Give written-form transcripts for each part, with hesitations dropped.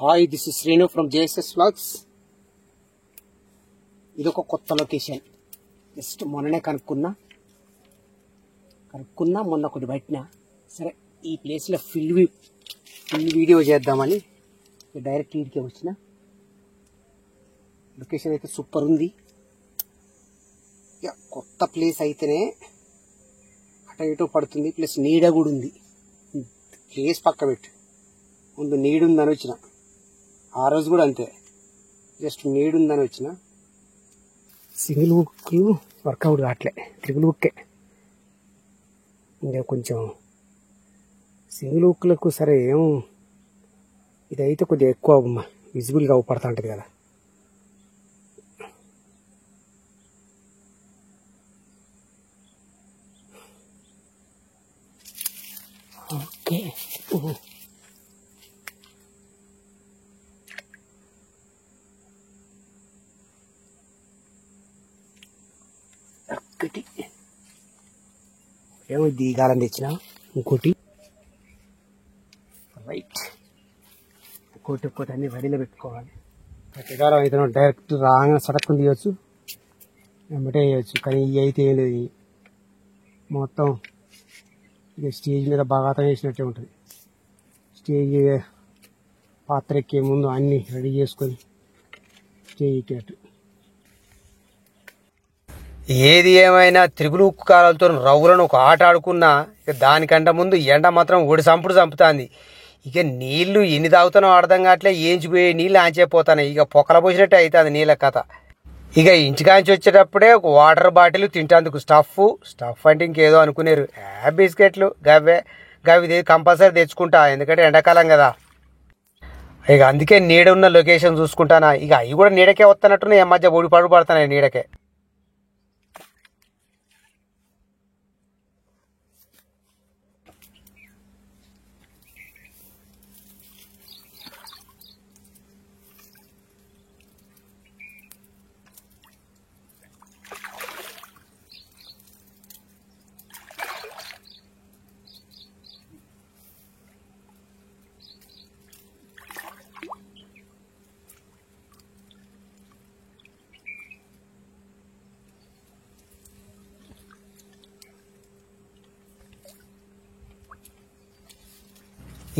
Hi, this is Srinu from JSS vlogs. ఇదొక కొత్త location. Just మొన్ననే కనుక్కున్నా మొన్న ఒకటి బయటన. సరే, ఈ ప్లేస్లో ఫుల్ వీడియో చేద్దామని డైరెక్ట్ వీడికే వచ్చిన. లొకేషన్ అయితే సూపర్ ఉంది. ఇక కొత్త ప్లేస్ అయితేనే అటు ఇటు పడుతుంది, ప్లస్ నీడ కూడా ఉంది. ప్లేస్ పక్క పెట్టు, ముందు నీడుందని వచ్చిన. ఆ రోజు కూడా అంతే, జస్ట్ నీడుందని వచ్చిన. సింగిల్ బుక్లు వర్కౌట్ కావట్లే, ట్రిపుల్ బుక్కే. ఇంకా కొంచెం సింగిల్ బుక్లకు సరే ఏం ఇదైతే కొద్దిగా ఎక్కువ విజిబుల్గా అవపడుతూ ఉంటుంది కదా. ఓకే, ఒకటి ఏమో దిగాలని తెచ్చిన, ఇంకోటి రైట్, ఇంకోటి అన్ని రెడీలో పెట్టుకోవాలి. ప్రతికారం అయితే డైరెక్ట్ రాగానే సడక్కుని తీయచ్చు, వెంబటే వేయచ్చు. కానీ ఇవి అయితే ఏం లేదు, మొత్తం ఇక స్టేజ్ మీద బాగా వేసినట్టే ఉంటుంది. స్టేజ్ పాత్ర ఎక్కే ముందు అన్నీ రెడీ చేసుకొని స్టేజ్ ఎక్కినట్టు. ఏది ఏమైనా త్రిపుల్ ఉక్కు కాలాలతో రవ్వులను ఒక ఆట ఆడుకున్నా ఇక దానికంటే ముందు ఎండ మాత్రం ఒడి చంపుతాంది. ఇక నీళ్లు ఎన్ని తాగుతానో అర్థం కావట్లే, ఏంచిపోయే నీళ్ళు ఆంచిపోతాయి. ఇక పొక్కల పోసినట్టే అవుతుంది నీళ్ళ కథ. ఇక ఇంచుకాంచి వచ్చేటప్పుడే ఒక వాటర్ బాటిల్ తింటేందుకు స్టఫ్ అంటే ఇంకేదో అనుకునేరు. బిస్కెట్లు గవి కంపల్సరీ తెచ్చుకుంటా, ఎందుకంటే ఎండాకాలం కదా. ఇక అందుకే నీడ ఉన్న లొకేషన్ చూసుకుంటానా. ఇక అవి కూడా నీడకే వస్తున్నట్టున్నాయి, ఈ మధ్య ఒడి పడుతున్నాయి నీడకే.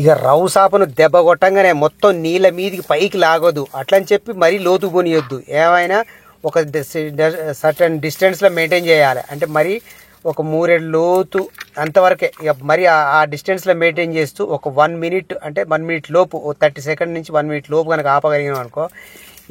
ఇక రవ్వు సాపను దెబ్బ కొట్టంగానే మొత్తం నీళ్ళ మీదికి పైకి లాగొద్దు, అట్లని చెప్పి మరీ లోతు పోనీయొద్దు. ఏమైనా ఒక సర్టన్ డిస్టెన్స్లో మెయింటైన్ చేయాలి. అంటే మరి ఒక 3 లోతు అంతవరకే. ఇక మరి ఆ డిస్టెన్స్లో మెయింటైన్ చేస్తూ ఒక 1 మినిట్, అంటే 1 మినిట్ లోపు, 30 సెకండ్ నుంచి 1 మినిట్ లోపు కనుక ఆపగలిగినాం అనుకో,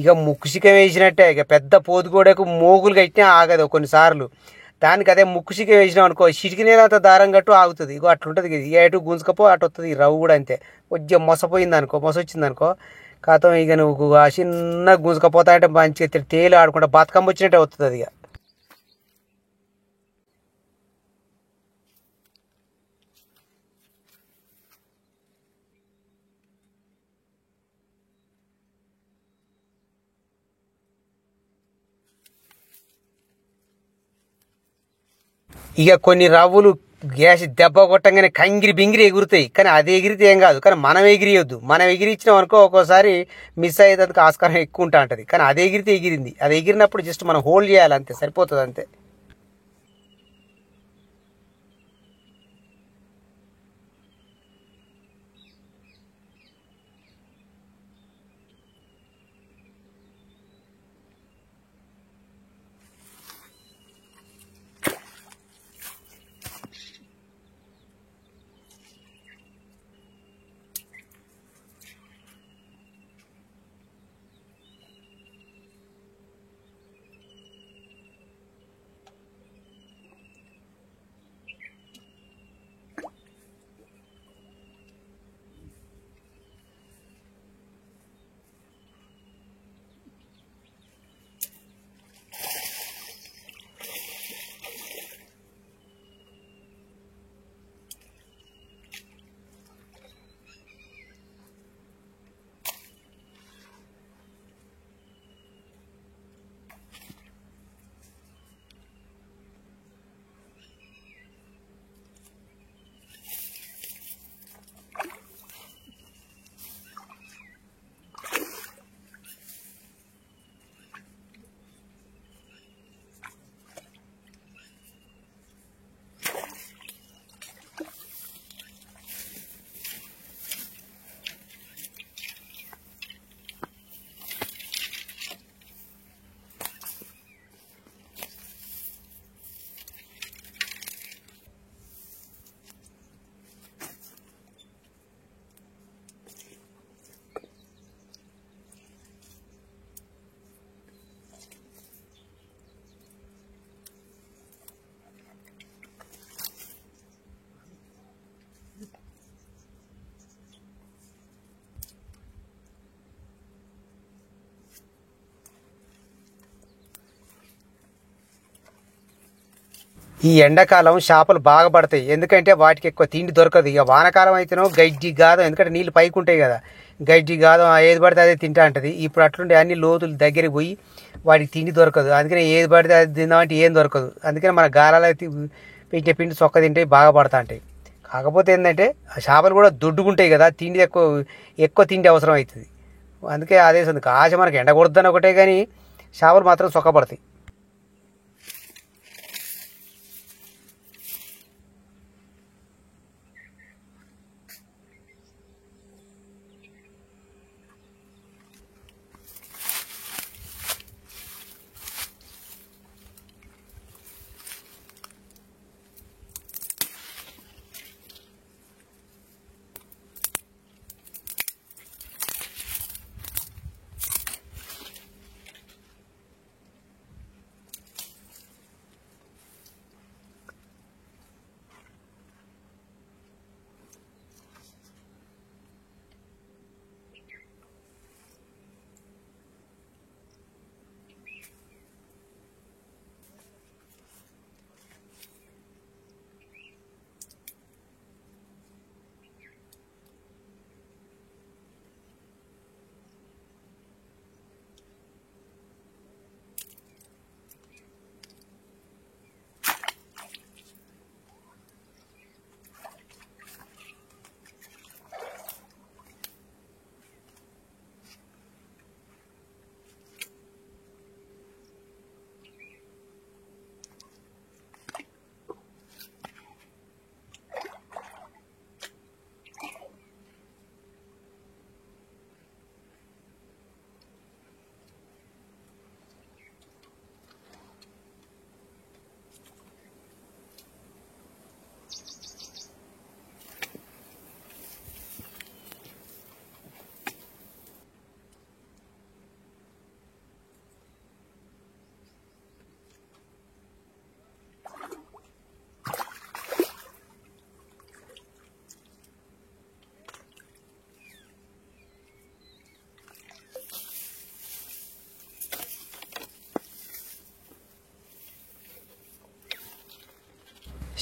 ఇక ముక్కుసికం వేసినట్టే. ఇక పెద్ద పోతుగోడకు మోగులు కట్టినా ఆగదు కొన్నిసార్లు. దానికి అదే ముక్కుసిక వేసినాం అనుకో, చిటికి నీళ్ళంత దారం కట్టు ఆగుతుంది. ఇగో అట్లుంటుంది. ఇక ఎటు గుంజుకపో అటు వస్తుంది. ఈ రవ్వు కూడా అంతే, కొంచెం మొసొచ్చింది అనుకో కాతం. ఇక నువ్వు ఆ చిన్న గుంజుకపోతా అంటే మంచిగా తేలు ఆడుకుంటా బతుకమ్మ వచ్చినట్టే వస్తుంది అది. ఇక కొన్ని రవ్వులు గ్యాస్ దెబ్బ కొట్టంగానే కంగిరి బింగిరి ఎగురుతాయి. కానీ అది ఎగిరితే ఏం కాదు, కానీ మనం ఎగిరియొద్దు. మనం ఎగిరించినాం అనుకో ఒక్కోసారి మిస్ అయ్యేందుకు ఆస్కారం ఎక్కువ ఉంటా ఉంటుంది. కానీ అది ఎగిరితే ఎగిరింది. అది ఎగిరినప్పుడు జస్ట్ మనం హోల్డ్ చేయాలి, అంతే, సరిపోతుంది అంతే. ఈ ఎండాకాలం చేపలు బాగా పడతాయి, ఎందుకంటే వాటికి ఎక్కువ తిండి దొరకదు. ఇక వానకాలం అయితేనో గడ్డి గాదం, ఎందుకంటే నీళ్ళు పైకి ఉంటాయి కదా, గడ్డి గాదం ఏది పడితే అదే తింటా ఉంటుంది. ఇప్పుడు అట్లుండే అన్ని లోతులు దగ్గరికి పోయి వాటికి తిండి దొరకదు, అందుకని ఏది పడితే అది తిందామంటే ఏం దొరకదు. అందుకని మన గాలాల పెట్టే పిండి చొక్క తింటే బాగా పడతా ఉంటాయి. కాకపోతే ఏంటంటే ఆ చేపలు కూడా దొడ్డుకుంటాయి కదా, తిండి ఎక్కువ ఎక్కువ తిండి అవసరం అవుతుంది. అందుకే అదే ఆశ మనకి ఎండ కొడుద్దని ఒకటే, కానీ చేపలు మాత్రం చొక్కపడతాయి.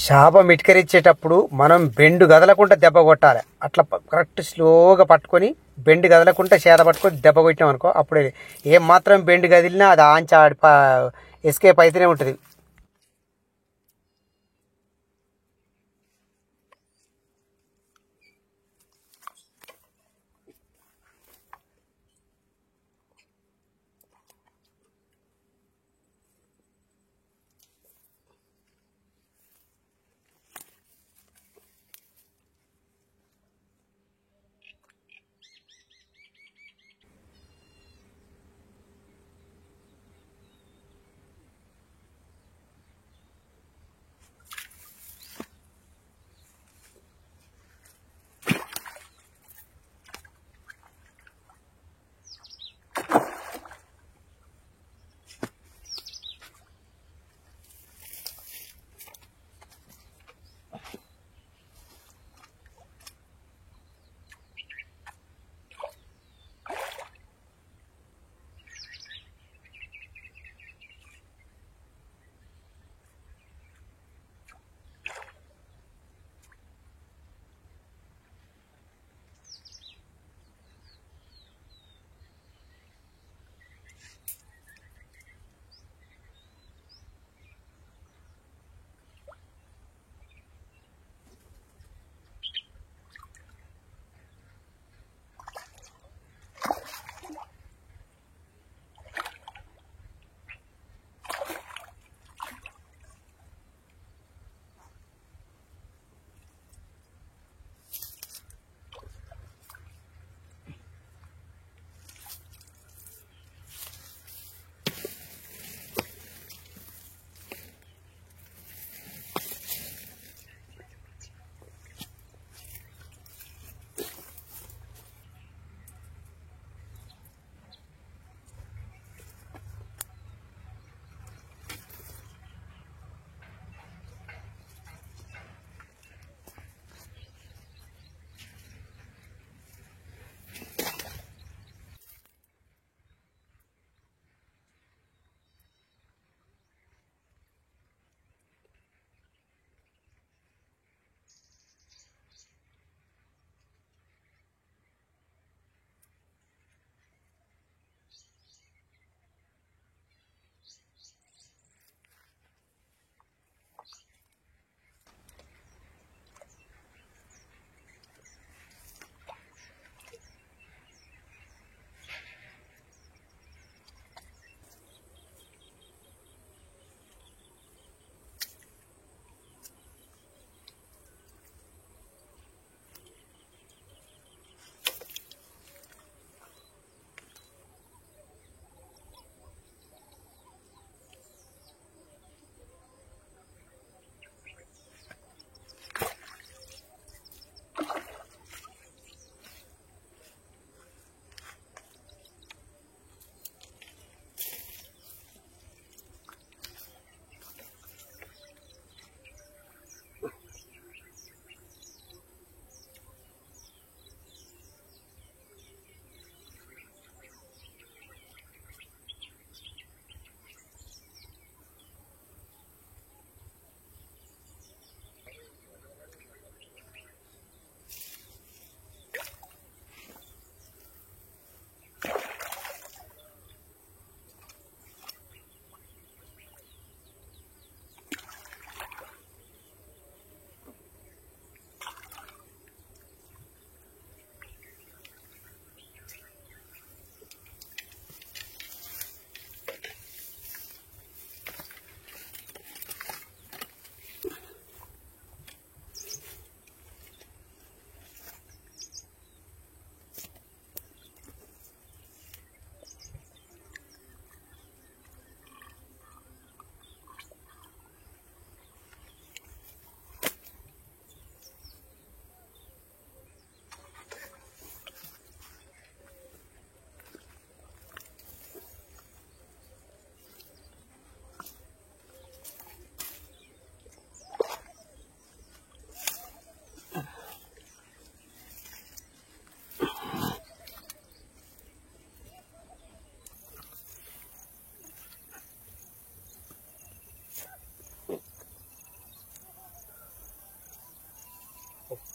చేప మిటికరిచ్చేటప్పుడు మనం బెండు కదలకుండా దెబ్బ కొట్టాలి. అట్లా కరెక్ట్ స్లోగా పట్టుకొని బెండు కదలకుండా చేత పట్టుకొని దెబ్బ కొట్టాం అనుకో, అప్పుడే ఏం మాత్రం బెండు కదిలినా అది ఆంచి ఆడి ఎస్కేప్ అయితేనే ఉంటుంది.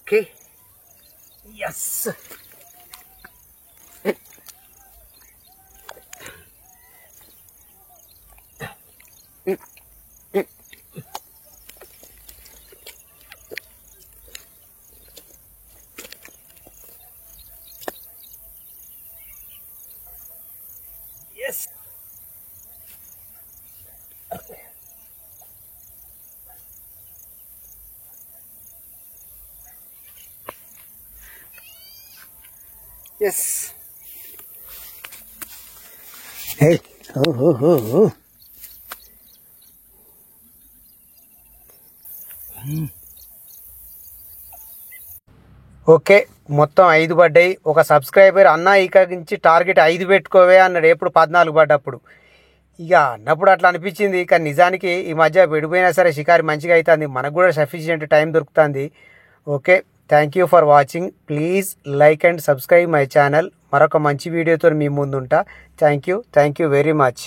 Okay yes. Yes yes. Hey oh. Okay మొత్తం 5 పడ్డాయి. ఒక సబ్స్క్రైబర్ అన్న ఇక నుంచి టార్గెట్ 5 పెట్టుకోవే అన్నాడు ఎప్పుడు 14 పడ్డప్పుడు. ఇక అన్నప్పుడు అట్లా అనిపించింది. కానీ నిజానికి ఈ మధ్య విడిపోయినా సరే షికారి మంచిగా అవుతుంది, మనకు కూడా సఫిషియెంట్ టైం దొరుకుతుంది. Okay, thank you for watching. Please like and subscribe my channel. మరొక మంచి వీడియోతో మీ ముందుంటా. Thank you very much.